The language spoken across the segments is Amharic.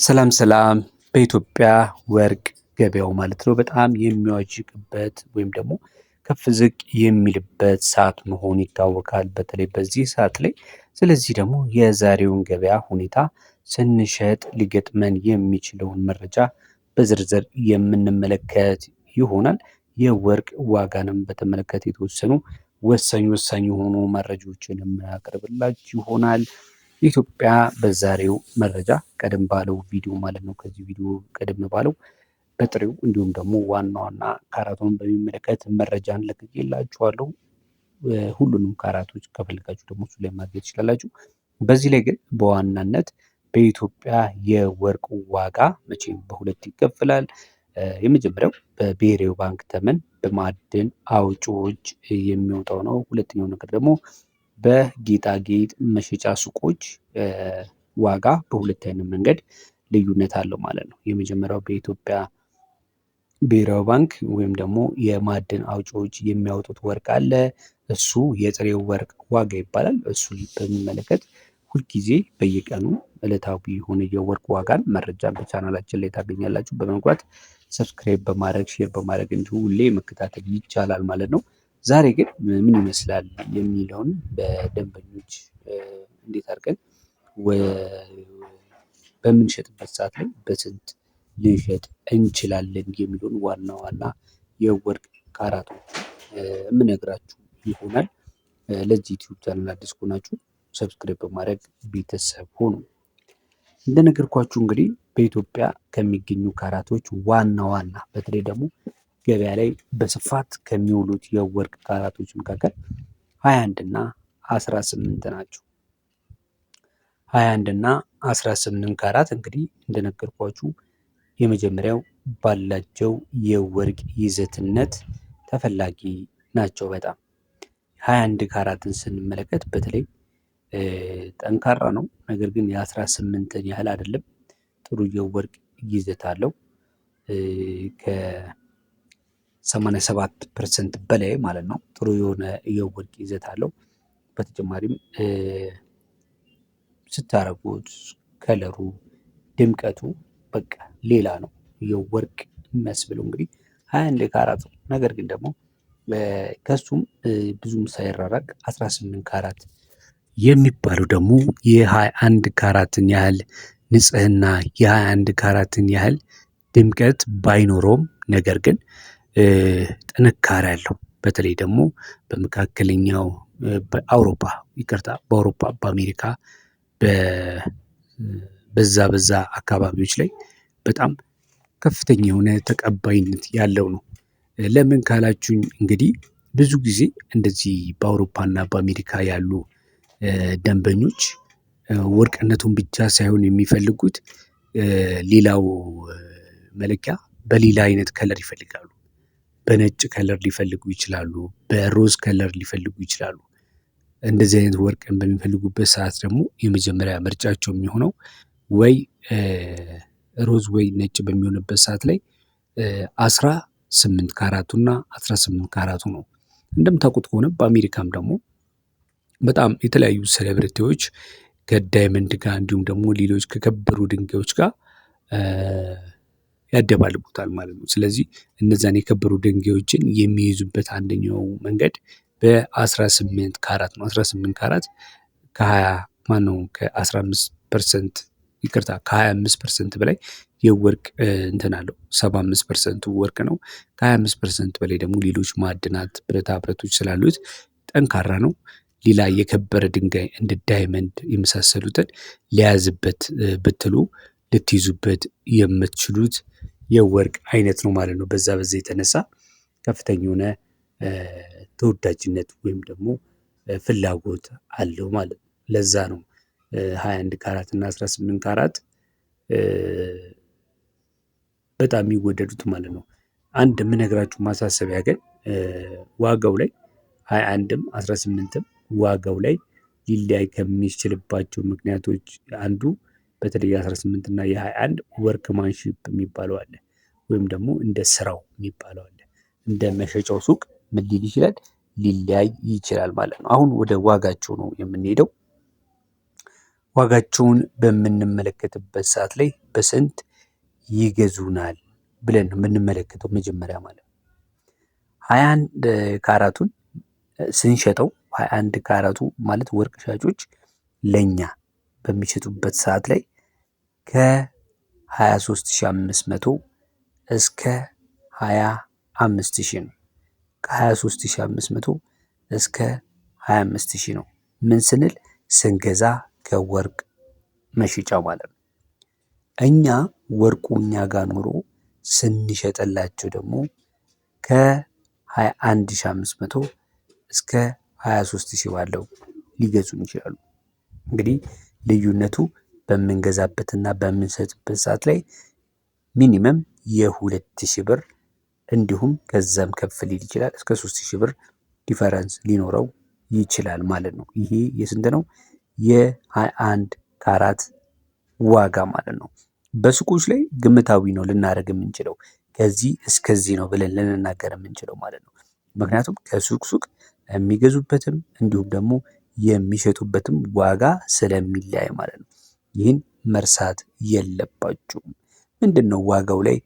ሰላም ሰላም በኢትዮጵያ ወርቅ ገበያው ማለት ነው በጣም የሚዋዥቅበት ወይም ደግሞ ከፍ ዝቅ የሚልበት ሰዓት መሆኑ ይታወቃል። በተለይ በዚህ ሰዓት ላይ ስለዚህ ደግሞ የዛሬውን ገበያ ሁኔታ ስንሸጥ ሊገጥመን የሚችለውን መረጃ በዝርዝር የምንመለከት ይሆናል። የወርቅ ዋጋንም በተመለከተ የተወሰኑ ወሳኝ የሆኑ መረጃዎችን የምናቀርብላችሁ ይሆናል። ኢትዮጵያ በዛሬው መረጃ ቀደም ባለው ቪዲዮ ማለት ነው ከዚህ ቪዲዮ ቀደም ባለው በጥሬው እንዲሁም ደግሞ ዋና ካራቱን በሚመለከት መረጃን ለቅቄላችኋለሁ። ሁሉንም ካራቶች ከፈልጋችሁ ደግሞ እሱ ላይ ማግኘት ትችላላችሁ። በዚህ ላይ ግን በዋናነት በኢትዮጵያ የወርቅ ዋጋ መቼም በሁለት ይከፈላል። የመጀመሪያው በብሔራዊ ባንክ ተመን በማዕድን አውጪዎች የሚወጣው ነው። ሁለተኛው ነገር ደግሞ በጌጣጌጥ መሸጫ ሱቆች ዋጋ በሁለት አይነት መንገድ ልዩነት አለው ማለት ነው። የመጀመሪያው በኢትዮጵያ ብሔራዊ ባንክ ወይም ደግሞ የማዕድን አውጪዎች የሚያወጡት ወርቅ አለ። እሱ የጥሬው ወርቅ ዋጋ ይባላል። እሱ በሚመለከት ሁልጊዜ በየቀኑ ዕለታዊ የሆነ የወርቅ ዋጋን መረጃ በቻናላችን ላይ ታገኛላችሁ። በመግባት ሰብስክራይብ በማድረግ ሼር በማድረግ እንዲሁ ሁሌ መከታተል ይቻላል ማለት ነው። ዛሬ ግን ምን ይመስላል የሚለውን በደንበኞች እንዴት አድርገን በምንሸጥበት ሰዓት ላይ በስንት ልንሸጥ እንችላለን የሚለውን ዋና የወርቅ ካራቶች የምነግራችሁ ይሆናል። ለዚህ ዩቲዩብ ቻናል አዲስ ከሆናችሁ ሰብስክራይብ በማድረግ ቤተሰብ ሆኑ። እንደነገርኳችሁ እንግዲህ በኢትዮጵያ ከሚገኙ ካራቶች ዋና በተለይ ደግሞ ገበያ ላይ በስፋት ከሚውሉት የወርቅ ካራቶች መካከል 21 እና 18 ናቸው። 21 እና 18 ካራት እንግዲህ እንደነገርኳችሁ የመጀመሪያው ባላቸው የወርቅ ይዘትነት ተፈላጊ ናቸው በጣም። 21 ካራትን ስንመለከት በተለይ ጠንካራ ነው፣ ነገር ግን የ18ን ያህል አይደለም። ጥሩ የወርቅ ይዘት አለው። ከ87% በላይ ማለት ነው። ጥሩ የሆነ የወርቅ ይዘት አለው። በተጨማሪም ስታረጉት ከለሩ ድምቀቱ በቃ ሌላ ነው። የወርቅ የሚያስብለው እንግዲህ 21 ካራት ነው። ነገር ግን ደግሞ ከሱም ብዙም ሳይራራቅ 18 ካራት የሚባለው ደግሞ የ21 ካራትን ያህል ንጽህና የ21 ካራትን ያህል ድምቀት ባይኖረውም ነገር ግን ጥንካሬ አለው። በተለይ ደግሞ በመካከለኛው በአውሮፓ በአሜሪካ በዛ አካባቢዎች ላይ በጣም ከፍተኛ የሆነ ተቀባይነት ያለው ነው። ለምን ካላችሁኝ እንግዲህ ብዙ ጊዜ እንደዚህ በአውሮፓና በአሜሪካ ያሉ ደንበኞች ወርቅነቱን ብቻ ሳይሆን የሚፈልጉት ሌላው መለኪያ በሌላ አይነት ከለር ይፈልጋሉ። በነጭ ከለር ሊፈልጉ ይችላሉ፣ በሮዝ ከለር ሊፈልጉ ይችላሉ። እንደዚህ አይነት ወርቅን በሚፈልጉበት ሰዓት ደግሞ የመጀመሪያ ምርጫቸው የሚሆነው ወይ ሮዝ ወይ ነጭ በሚሆንበት ሰዓት ላይ 18 ካራቱና 18 ካራቱ ነው። እንደምታውቁት ከሆነ በአሜሪካም ደግሞ በጣም የተለያዩ ሴሌብሪቲዎች ከዳይመንድ ጋር እንዲሁም ደግሞ ሌሎች ከከበሩ ድንጋዮች ጋር ያደባልቁታል ማለት ነው። ስለዚህ እነዛን የከበሩ ድንጋዮችን የሚይዙበት አንደኛው መንገድ በ18 ካራት ነው። 18 ካራት ከ15% ይቅርታ ከ25% በላይ የወርቅ እንትን አለው። 75% ወርቅ ነው። ከ25% በላይ ደግሞ ሌሎች ማዕድናት ብረታ ብረቶች ስላሉት ጠንካራ ነው። ሌላ የከበረ ድንጋይ እንደ ዳይመንድ የመሳሰሉትን ሊያዝበት ብትሉ ልትይዙበት የምትችሉት የወርቅ አይነት ነው ማለት ነው። በዛ የተነሳ ከፍተኛ የሆነ ተወዳጅነት ወይም ደግሞ ፍላጎት አለው ማለት ነው። ለዛ ነው 21 ካራት እና 18 ካራት በጣም የሚወደዱት ማለት ነው። አንድ የምነግራችሁ ማሳሰቢያ ግን ዋጋው ላይ 21ም 18ም ዋጋው ላይ ሊለያይ ከሚችልባቸው ምክንያቶች አንዱ በተለይ የ18 እና የ21 ወርክማንሺፕ የሚባለው አለ፣ ወይም ደግሞ እንደ ስራው የሚባለው አለ። እንደ መሸጫው ሱቅ ምን ሊል ይችላል? ሊለያይ ይችላል ማለት ነው። አሁን ወደ ዋጋቸው ነው የምንሄደው። ዋጋቸውን በምንመለከትበት ሰዓት ላይ በስንት ይገዙናል ብለን ነው የምንመለከተው። መጀመሪያ ማለት 21 ካራቱን ስንሸጠው 21 ካራቱ ማለት ወርቅ ሻጮች ለኛ በሚሸጡበት ሰዓት ላይ ከ23500 እስከ 25000 ነው። ከ23500 እስከ 25000 ነው። ምን ስንል ስንገዛ ከወርቅ መሸጫ ማለት ነው። እኛ ወርቁ እኛ ጋር ኖሮ ስንሸጠላቸው ደግሞ ከ21500 እስከ 23000 ባለው ሊገዙን ይችላሉ። እንግዲህ ልዩነቱ በምንገዛበትና በምንሸጥበት ሰዓት ላይ ሚኒመም የ2000 ብር እንዲሁም ከዛም ከፍ ሊል ይችላል እስከ 3000 ብር ዲፈረንስ ሊኖረው ይችላል ማለት ነው። ይሄ የስንት ነው? የ21 ካራት ዋጋ ማለት ነው። በሱቆች ላይ ግምታዊ ነው ልናደርግ የምንችለው ከዚህ እስከዚህ ነው ብለን ልንናገር የምንችለው ማለት ነው። ምክንያቱም ከሱቅ ሱቅ የሚገዙበትም እንዲሁም ደግሞ የሚሸጡበትም ዋጋ ስለሚለያይ ማለት ነው። ይህን መርሳት የለባችሁም። ምንድን ነው ዋጋው ላይ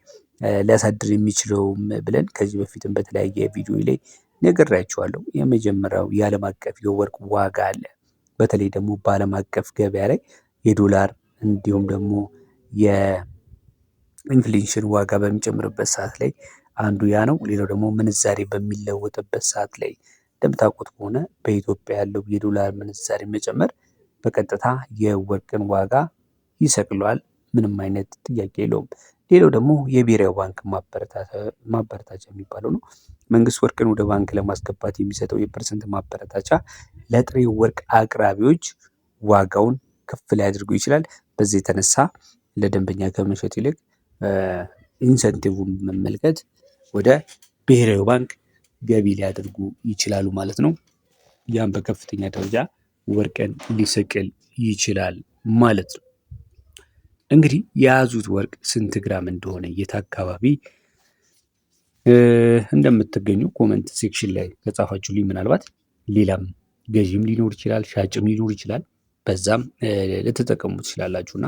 ሊያሳድር የሚችለውም ብለን ከዚህ በፊትም በተለያየ ቪዲዮ ላይ ነግሬያችኋለሁ። የመጀመሪያው የዓለም አቀፍ የወርቅ ዋጋ አለ። በተለይ ደግሞ በዓለም አቀፍ ገበያ ላይ የዶላር እንዲሁም ደግሞ የኢንፍሌሽን ዋጋ በሚጨምርበት ሰዓት ላይ አንዱ ያ ነው። ሌላው ደግሞ ምንዛሬ በሚለወጥበት ሰዓት ላይ እንደምታውቁት ከሆነ በኢትዮጵያ ያለው የዶላር ምንዛሬ መጨመር በቀጥታ የወርቅን ዋጋ ይሰቅለዋል። ምንም አይነት ጥያቄ የለውም። ሌላው ደግሞ የብሔራዊ ባንክ ማበረታቻ የሚባለው ነው። መንግስት ወርቅን ወደ ባንክ ለማስገባት የሚሰጠው የፐርሰንት ማበረታቻ ለጥሬ ወርቅ አቅራቢዎች ዋጋውን ከፍ ሊያደርጉ ይችላል። በዚህ የተነሳ ለደንበኛ ከመሸጥ ይልቅ ኢንሰንቲቭን መመልከት ወደ ብሔራዊ ባንክ ገቢ ሊያደርጉ ይችላሉ ማለት ነው። ያም በከፍተኛ ደረጃ ወርቅን ሊሰቅል ይችላል ማለት ነው። እንግዲህ የያዙት ወርቅ ስንት ግራም እንደሆነ የት አካባቢ እንደምትገኙ ኮመንት ሴክሽን ላይ ከጻፋችሁልኝ ምናልባት ሌላም ገዢም ሊኖር ይችላል፣ ሻጭም ሊኖር ይችላል። በዛም ልትጠቀሙ ትችላላችሁ እና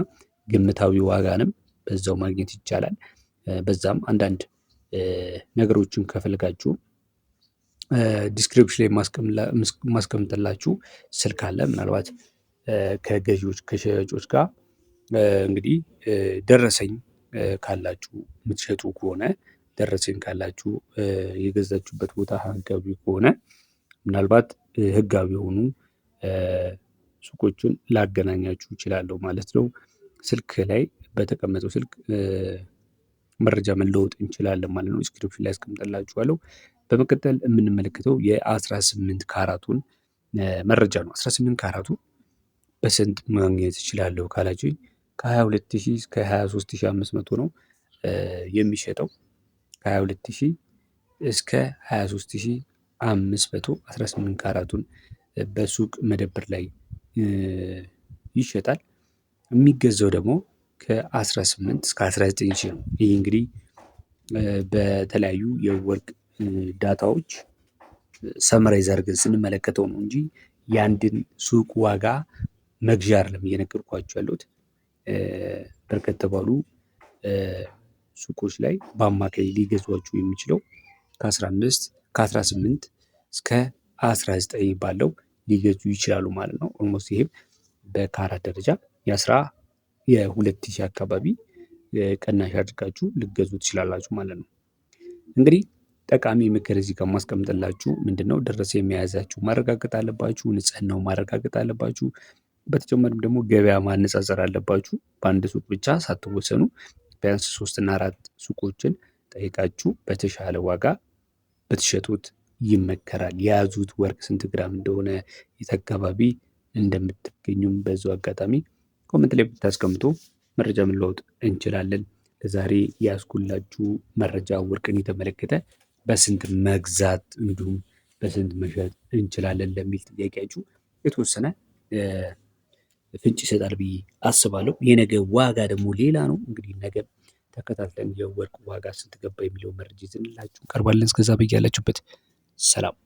ግምታዊ ዋጋንም በዛው ማግኘት ይቻላል። በዛም አንዳንድ ነገሮችን ከፈልጋችሁ ዲስክሪፕሽን ላይ ማስቀምጥላችሁ ስልክ አለ። ምናልባት ከገዢዎች ከሻጮች ጋር እንግዲህ ደረሰኝ ካላችሁ የምትሸጡ ከሆነ ደረሰኝ ካላችሁ የገዛችሁበት ቦታ ህጋዊ ከሆነ ምናልባት ህጋዊ የሆኑ ሱቆችን ላገናኛችሁ እችላለሁ ማለት ነው። ስልክ ላይ በተቀመጠው ስልክ መረጃ መለወጥ እንችላለን ማለት ነው። ዲስክሪፕሽን ላይ አስቀምጥላችኋለሁ። በመቀጠል የምንመለከተው የ18 ካራቱን መረጃ ነው። 18 ካራቱ በስንት ማግኘት እችላለሁ ካላችሁኝ ከ22000 እስከ 23500 ነው የሚሸጠው። ከ22000 እስከ 23500 18 ካራቱን በሱቅ መደብር ላይ ይሸጣል። የሚገዛው ደግሞ ከ18 እስከ 19 ሺህ ነው። ይህ እንግዲህ በተለያዩ የወርቅ ዳታዎች ሰመራይዝ አድርገን ስንመለከተው ነው እንጂ የአንድን ሱቅ ዋጋ መግዣ አይደለም እየነገርኳችሁ ያለሁት። በርከት ባሉ ሱቆች ላይ በአማካይ ሊገዟችሁ የሚችለው ከ18 እስከ 19 ባለው ሊገዙ ይችላሉ ማለት ነው። ኦልሞስት ይሄም በካራት ደረጃ የ2000 አካባቢ ቅናሽ አድርጋችሁ ልገዙ ትችላላችሁ ማለት ነው። እንግዲህ ጠቃሚ ምክር እዚህ ጋር ማስቀምጥላችሁ ምንድነው፣ ደረሰኝ የመያዛችሁ ማረጋገጥ አለባችሁ፣ ንጽህናው ማረጋገጥ አለባችሁ። በተጨማሪም ደግሞ ገበያ ማነጻጸር አለባችሁ። በአንድ ሱቅ ብቻ ሳትወሰኑ ቢያንስ 3 እና 4 ሱቆችን ጠይቃችሁ በተሻለ ዋጋ ብትሸጡት ይመከራል። የያዙት ወርቅ ስንት ግራም እንደሆነ የት አካባቢ እንደምትገኙም በዛው አጋጣሚ ኮመንት ላይ ብታስቀምጡ መረጃ መለዋወጥ እንችላለን። ለዛሬ ያስኩላችሁ መረጃ ወርቅን የተመለከተ በስንት መግዛት እንዲሁም በስንት መሸጥ እንችላለን ለሚል ጥያቄያችሁ የተወሰነ ፍንጭ ይሰጣል ብዬ አስባለሁ። የነገ ዋጋ ደግሞ ሌላ ነው። እንግዲህ ነገ ተከታትለን የወርቅ ዋጋ ስንት ገባ የሚለው መረጃ ይዘንላችሁ እንቀርባለን። እስከዛ በያላችሁበት ሰላም።